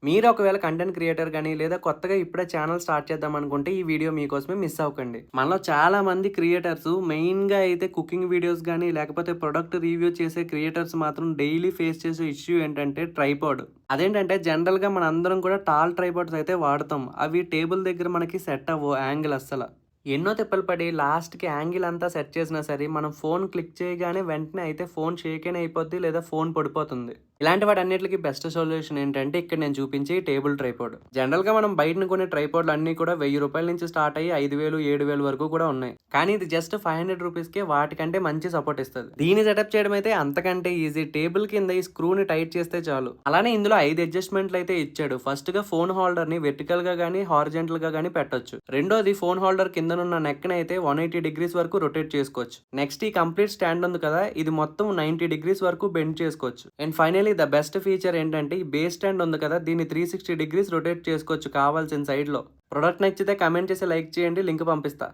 మీరు ఒకవేళ content creator గానీ, లేదా కొత్తగా ఇప్పుడే ఛానల్ స్టార్ట్ చేద్దాం అనుకుంటే ఈ వీడియో మీకోసమే మిస్ అవ్వకండి. మనలో చాలా మంది క్రియేటర్స్ మెయిన్‌గా అయితే కుకింగ్ వీడియోస్ గానీ, లేకపోతే ప్రొడక్ట్ రివ్యూ చేసే క్రియేటర్స్ మాత్రం డైలీ ఫేస్ చేసే ఇష్యూ ఏంటంటే ట్రైపాడ్. అదేంటంటే జనరల్‌గా మనందరం కూడా టాల్ ట్రైపాడ్స్ అయితే వాడతాం. అవి టేబుల్ దగ్గర మనకి సెట్ అవ్వవు యాంగిల్ అస్సల. ఎన్నో తిప్పలు పడి లాస్ట్‌కి యాంగిల్ అంతా సెట్ చేసినా సరే, మనం ఫోన్ క్లిక్ చేయగానే వెంటనే అయితే ఫోన్ షేకేన్ అయిపోద్ది లేదా ఫోన్ పడిపోతుంది. ఇలాంటి వాటన్నిటికి బెస్ట్ సొల్యూషన్ ఏంటంటే ఇక్కడ నేను చూపించే ఈ టేబుల్ ట్రైపాడ్. జనరల్‌గా మనం బయటన కొనే ట్రైపాడ్‌లు అన్నీ కూడా రూ. 1000 నుంచి స్టార్ట్ అయ్యి 5000, 7000 వరకు కూడా ఉన్నాయి. కానీ ఇది జస్ట్ 500 రూపీస్‌కే వాటికంటే మంచి సపోర్ట్ ఇస్తది. దీన్ని సెటప్ చేయడం అయితే అంతకంటే ఈజీ. టేబుల్ కింద ఈ స్క్రూని టైట్ చేస్తే చాలు. అలానే ఇందులో 5 అడ్జస్ట్‌మెంట్లు అయితే ఇచ్చాడు. ఫస్ట్‌గా ఫోన్ హోల్డర్‌ని వెర్టికల్‌గా గానీ, హారిజాంటల్‌గా గానీ పెట్టొచ్చు. రెండోది ఫోన్ హోల్డర్ కిందనున్న నెక్‌ని అయితే 180 డిగ్రీస్ వరకు రొటేట్ చేసుకోవచ్చు. నెక్స్ట్ ఈ కంప్లీట్ స్టాండ్ ఉంది కదా, ఇది మొత్తం 90 డిగ్రీస్ వరకు బెండ్ చేసుకోవచ్చు. And finally the best feature ఏంటంటే ఈ బేస్ స్టాండ్ ఉంది కదా, దీన్ని 360 డిగ్రీస్ రొటేట్ చేసుకోవచ్చు కావాల్సిన సైడ్‌లో. ప్రొడక్ట్ నచ్చితే కామెంట్ చేసి లైక్ చేయండి. లింక్ పంపిస్తా.